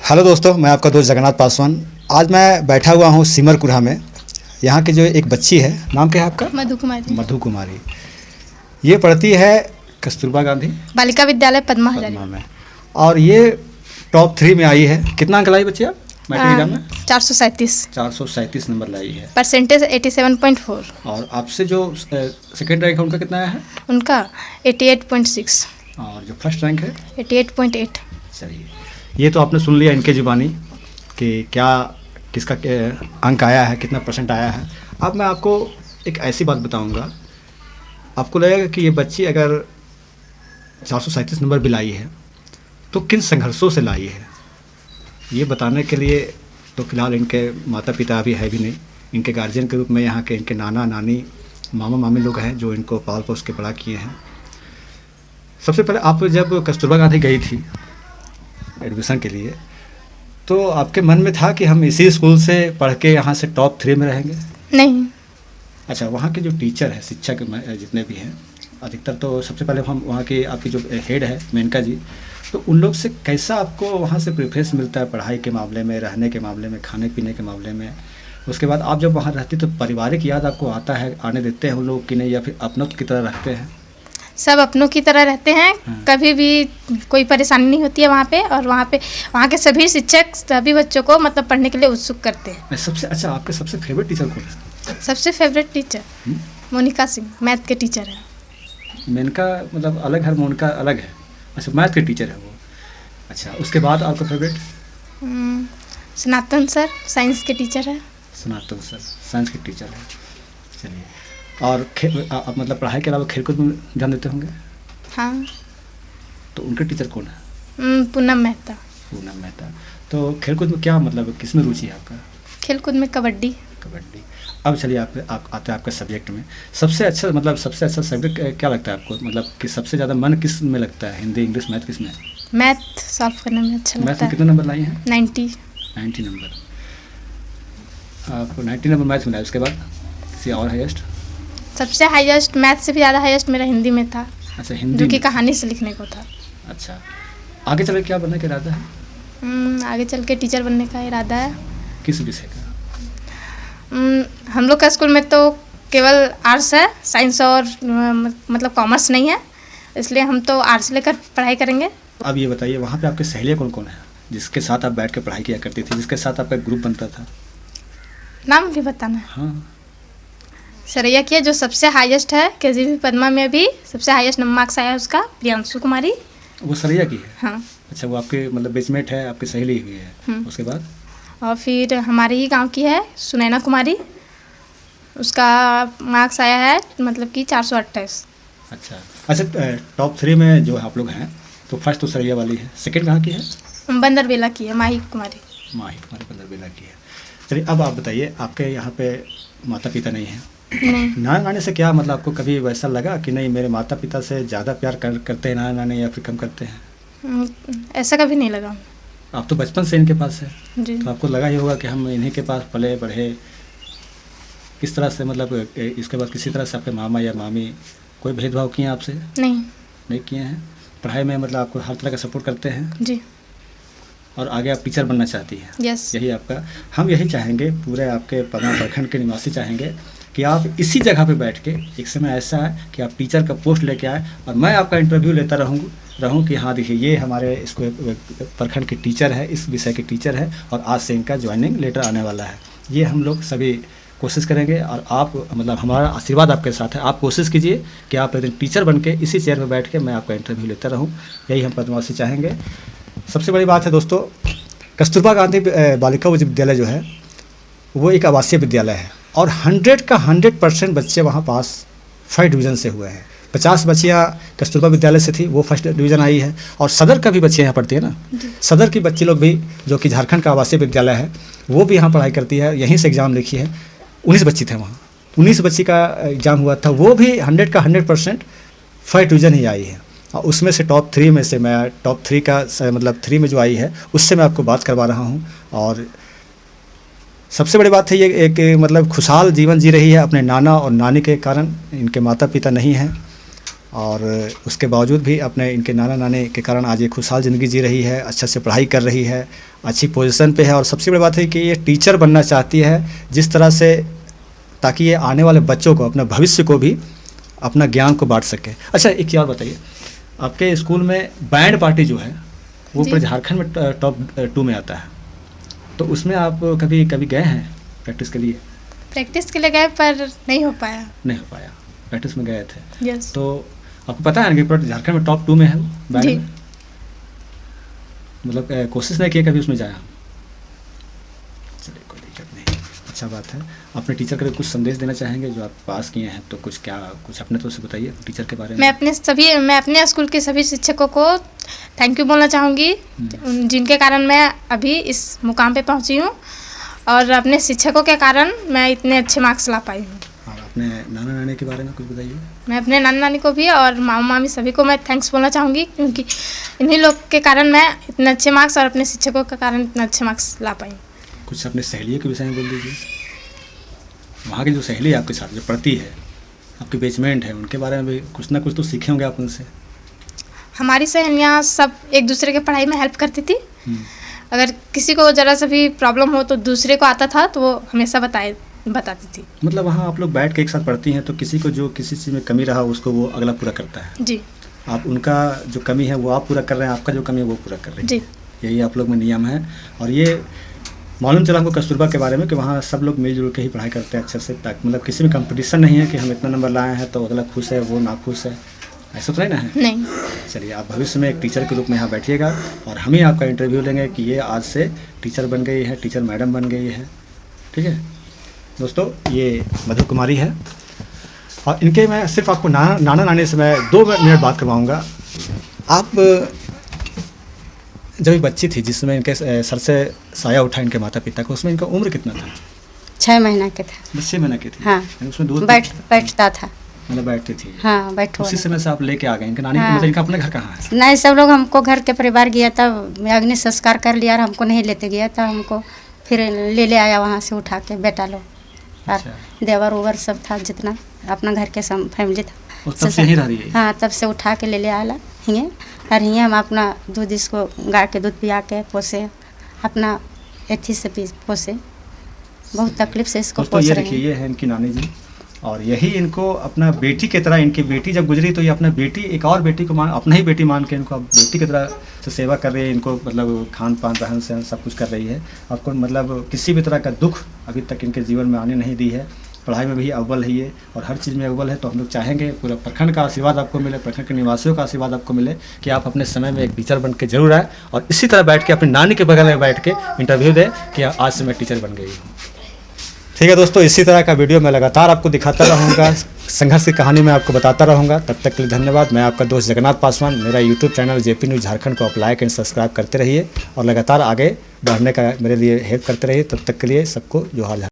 Hello दोस्तों, मैं आपका दोस्त जगन्नाथ पासवान। आज मैं बैठा हुआ हूँ सिमरकुरहा में। यहाँ की जो एक बच्ची है, नाम क्या है आपका? मधु कुमारी। मधु कुमारी। ये पढ़ती है कस्तूरबा गांधी बालिका विद्यालय पद्मा हजारी में, और ये टॉप 3 में आई है। कितना अंक लाई बच्ची आप मैट्रिक एग्जाम में? 437 नंबर लाई है। परसेंटेज 87.4। और आपसे जो सेकेंड रैंक है उनका कितना आया है? उनका 88.6। और जो फर्स्ट रैंक है 88.8। चलिए, ये तो आपने सुन लिया इनके जुबानी कि क्या किसका अंक आया है, कितना परसेंट आया है। अब मैं आपको एक ऐसी बात बताऊंगा, आपको लगेगा कि ये बच्ची अगर 437 नंबर भी लाई है तो किन संघर्षों से लाई है। ये बताने के लिए तो फिलहाल इनके माता पिता अभी है भी नहीं। इनके गार्जियन के रूप में यहाँ के इनके नाना नानी मामा मामी लोग हैं जो इनको पाल पोस के बड़ा किए हैं। सबसे पहले आप जब कस्तूरबा गांधी गई थी एडमिशन के लिए, तो आपके मन में था कि हम इसी स्कूल से पढ़ के यहाँ से टॉप 3 में रहेंगे? नहीं। अच्छा, वहाँ के जो टीचर हैं, शिक्षक जितने भी हैं, अधिकतर तो सबसे पहले हम वहाँ की आपकी जो हेड है मेनका जी, तो उन लोग से कैसा आपको वहाँ से प्रेफरेंस मिलता है पढ़ाई के मामले में, रहने के मामले में, खाने पीने के मामले में? उसके बाद आप जब वहाँ रहती तो पारिवारिक याद आपको आता है, आने देते हैं उन लोग कि नहीं, या फिर अपनों की तरह रखते हैं? सब अपनों की तरह रहते हैं। कभी भी कोई परेशानी नहीं होती है वहाँ पे। और वहाँ के सभी शिक्षक सभी बच्चों को मतलब पढ़ने के लिए उत्सुक करते हैं। सबसे अच्छा, आपके सबसे फेवरेट टीचर कौन है? सबसे favourite teacher Monika Singh, math के टीचर है। मेनका मतलब अलग है, मोनिका अलग है। अच्छा, मैथ के टीचर है वो। अच्छा, उसके बाद आपका फेवरेट? सनातन सर, साइंस के टीचर है। सनातन सर साइंस के टीचर है। चलिए, और आप मतलब पढ़ाई के अलावा खेलकूद में ध्यान देते होंगे? हाँ। तो उनके टीचर कौन है? पूनम मेहता। पूनम मेहता। तो खेलकूद में क्या मतलब किस में रुचि है आपका? खेलकूद में कबड्डी। कबड्डी। अब चलिए आप आते हैं आपके सब्जेक्ट में। सबसे अच्छा सब्जेक्ट क्या लगता है आपको? मतलब कि सबसे ज़्यादा मन किस में लगता है? हिंदी, इंग्लिश, मैथ, किस में? मैथ सॉल्व करने में अच्छा लगता है। मैथ में कितने नंबर लाई हैं? 90 नंबर। आपको 90 नंबर मैथ मिला। उसके बाद किसी और हाईएस्ट? सबसे हाईएस्ट, मैथ से भी ज़्यादा हाईएस्ट मेरा हिंदी में था। अच्छा, हिंदी जो कि कहानी से लिखने को था। अच्छा, आगे चल के क्या बनने का इरादा है? आगे चल के टीचर बनने का इरादा है। किस विषय का? हम लोग का स्कूल में तो केवल आर्ट्स है, साइंस और मतलब कॉमर्स नहीं है, इसलिए हम तो आर्ट्स लेकर पढ़ाई करेंगे। अब ये बताइए, वहाँ पे आपके सहेलियाँ कौन कौन है जिसके साथ आप बैठ के पढ़ाई किया करती थी, जिसके साथ आपका ग्रुप बनता था? नाम भी बताना है? हाँ। सरैया की है जो सबसे हाईएस्ट है, केजीबी पद्मा में भी सबसे हाईएस्ट नंबर मार्क्स आया उसका, प्रियांशु कुमारी। वो सरैया की है? हाँ। अच्छा, वो आपके मतलब बेचमेट है, आपकी सहेली हुई है। उसके बाद? और फिर हमारे ही गांव की है सुनैना कुमारी, उसका मार्क्स आया है मतलब कि 428। अच्छा, टॉप 3 में जो आप लोग हैं, तो फर्स्ट तो सरैया वाली है, सेकंड कहाँ की है? बंदरबेला की है, माही कुमारी। बंदरबेला की है। चलिए, अब आप बताइए, आपके यहाँ पे माता पिता नहीं हैं? नहीं। नाना नानी से क्या मतलब आपको कभी वैसा लगा कि नहीं मेरे माता पिता से ज़्यादा प्यार करते हैं नाना नानी, या फिर कम करते हैं? ऐसा कभी नहीं लगा। आप तो बचपन से इनके पास है जी। तो आपको लगा ही होगा कि हम इन्हीं के पास पले बढ़े। किस तरह से मतलब इसके बाद किसी तरह से आपके मामा या मामी कोई भेदभाव किए हैं आपसे? नहीं किए हैं। पढ़ाई में मतलब आपको हर तरह का सपोर्ट करते हैं? जी। और आगे आप टीचर बनना चाहती हैं? यस। यही आपका, हम यही चाहेंगे, पूरे आपके पदमा प्रखंड के निवासी चाहेंगे कि आप इसी जगह पे बैठ के, एक समय ऐसा है कि आप टीचर का पोस्ट लेके आए और मैं आपका इंटरव्यू लेता रहूँ कि हाँ देखिए ये हमारे इसको प्रखंड के टीचर है, इस विषय के टीचर है, और आज से इनका ज्वाइनिंग लेटर आने वाला है। ये हम लोग सभी कोशिश करेंगे, और आप मतलब हमारा आशीर्वाद आपके साथ है। आप कोशिश कीजिए कि आप एक दिन टीचर बन के इसी चेयर पर बैठ के मैं आपका इंटरव्यू लेता रहूँ। यही हम पद्मावासी चाहेंगे। सबसे बड़ी बात है दोस्तों, कस्तूरबा गांधी बालिका उच्च विद्यालय जो है वो एक आवासीय विद्यालय है, और 100 का 100% बच्चे वहाँ पास फर्स्ट डिवीज़न से हुए हैं। 50 बच्चियाँ कस्तूरबा विद्यालय से थी, वो फर्स्ट डिवीज़न आई है। और सदर का भी बच्चे यहाँ पढ़ती है ना, सदर की बच्ची लोग भी, जो कि झारखंड का आवासीय विद्यालय है, वो भी यहाँ पढ़ाई करती है, यहीं से एग्ज़ाम लिखी है। 19 बच्ची थे वहाँ, 19 बच्ची का एग्ज़ाम हुआ था, वो भी 100 का 100% फर्स्ट डिवीज़न ही आई है। और उसमें से टॉप 3 में से मैं टॉप 3 का मतलब 3 में जो आई है उससे मैं आपको बात करवा रहा हूँ। और सबसे बड़ी बात है ये एक मतलब खुशहाल जीवन जी रही है अपने नाना और नानी के कारण। इनके माता पिता नहीं हैं, और उसके बावजूद भी अपने इनके नाना नानी के कारण आज ये खुशहाल ज़िंदगी जी रही है, अच्छे से पढ़ाई कर रही है, अच्छी पोजीशन पे है। और सबसे बड़ी बात है कि ये टीचर बनना चाहती है, जिस तरह से ताकि ये आने वाले बच्चों को, अपने भविष्य को भी अपना ज्ञान को बांट सके। अच्छा, एक और बताइए, आपके स्कूल में बैंड पार्टी जो है वो जी। पूरे झारखंड में टॉप 2 में आता है, तो उसमें आप कभी गए हैं प्रैक्टिस के लिए? प्रैक्टिस के लिए गए पर नहीं हो पाया। नहीं हो पाया, प्रैक्टिस में गए थे। यस। तो आपको पता है ना कि पूरा झारखंड में टॉप 2 में है वो बैंड जी। में? मतलब कोशिश नहीं की कभी उसमें जाया? चलिए, कोई दिक्कत नहीं, अच्छा बात है। अपने टीचर को कुछ संदेश देना चाहेंगे जो आप पास किए हैं, तो कुछ अपने तो से बताइए टीचर के बारे में। मैं अपने स्कूल के सभी शिक्षकों को थैंक यू बोलना चाहूँगी, जिनके कारण मैं अभी इस मुकाम पे पहुँची हूँ, और अपने शिक्षकों के कारण मैं इतने अच्छे मार्क्स ला पाई हूँ। और अपने नाना नानी के बारे में कुछ बताइए। मैं अपने नाना नानी को भी और मामा मामी सभी को मैं थैंक्स बोलना चाहूँगी, क्योंकि इन्हीं लोग के कारण मैं इतने अच्छे मार्क्स और अपने शिक्षकों के कारण इतने अच्छे मार्क्स ला पाई। कुछ अपने सहेलियों के विषय में बोल दीजिए। वहाँ की जो सहेली है आपके साथ जो पढ़ती है, आपकी बेचमेंट है, उनके बारे में भी कुछ ना कुछ तो सीखे होंगे आप उनसे। हमारी सहेलियाँ सब एक दूसरे के पढ़ाई में हेल्प करती थी। अगर किसी को ज़रा सा भी प्रॉब्लम हो तो दूसरे को आता था तो वो हमेशा बताती थी। मतलब वहाँ आप लोग बैठ के एक साथ पढ़ती हैं, तो किसी को जो किसी चीज़ में कमी रहा उसको वो अगला पूरा करता है। जी। आप उनका जो कमी है वो आप पूरा कर रहे हैं, आपका जो कमी है वो पूरा कर रहे हैं। जी। यही आप लोग में नियम है। और ये मालूम चला हमको कस्तूरबा के बारे में कि वहाँ सब लोग मिलजुल के ही पढ़ाई करते हैं अच्छे से, ताकि मतलब किसी में कंपटीशन नहीं है कि हम इतना नंबर लाए हैं तो अगला खुश है वो ना खुश है, ऐसा तो नहीं ना है। नहीं। चलिए, आप भविष्य में एक टीचर के रूप में यहाँ बैठिएगा और हम ही आपका इंटरव्यू लेंगे कि ये आज से टीचर बन गई है, टीचर मैडम बन गई है। ठीक है दोस्तों, ये मधु कुमारी है और इनके मैं सिर्फ आपको नाना नानी से मैं 2 मिनट बात करवाऊँगा। आप जब ये बच्ची थी जिसमें इनके सर से साया उठा इनके माता पिता को, उसमें इनका उम्र कितना था? 6 महीना के था। बस 6 महीने की थी। हाँ। उसमें दूध बैठता था। मतलब बैठती थी। हाँ, बैठो। उसी समय से आप लेके आ गए इनके नानी? हाँ। मतलब इनका अपना घर कहाँ है? नहीं, सब लोग हमको घर के परिवार गया था, अग्नि संस्कार कर लिया और हमको नहीं लेते गया था, हमको फिर ले आया वहाँ से उठा के बेटा लोग। अच्छा। देवर उवर सब था, जितना अपना घर के फैमिली था। और तब से यहीं रह रही है? हाँ, तब से उठा के ले आला हिंगे, और हिंगे हम अपना दूध, इसको गाय के दूध पिया के पोसे, अपना एथी से पोसे, बहुत तकलीफ से इसको दोस्तों पोस ये रहे देखिए, हैं। ये है इनकी नानी जी, और यही इनको अपना बेटी की तरह, इनकी बेटी जब गुजरी तो ये अपना बेटी, एक और बेटी को अपना ही बेटी मान के इनको अब बेटी की तरह से सेवा कर रही है। इनको मतलब खान पान, रहन सहन सब कुछ कर रही है। आपको मतलब किसी भी तरह का दुख अभी तक इनके जीवन में आने नहीं दी है। पढ़ाई में भी अव्वल है ये, और हर चीज़ में अव्वल है। तो हम लोग चाहेंगे पूरा प्रखंड का आशीर्वाद आपको मिले, प्रखंड के निवासियों का आशीर्वाद आपको मिले कि आप अपने समय में एक टीचर बन के जरूर आए और इसी तरह बैठ के अपनी नानी के बगल में बैठ के इंटरव्यू दें कि आज से मैं टीचर बन गई हूँ। ठीक है दोस्तों, इसी तरह का वीडियो मैं लगातार आपको दिखाता रहूँगा, संघर्ष की कहानी मैं आपको बताता रहूँगा। तब तक के लिए धन्यवाद। मैं आपका दोस्त जगन्नाथ पासवान। मेरा YouTube channel JP news Jharkhand को आप लाइक एंड सब्सक्राइब करते रहिए और लगातार आगे बढ़ने का मेरे लिए हेल्प करते रहिए। तब तक के लिए सबको जोहार।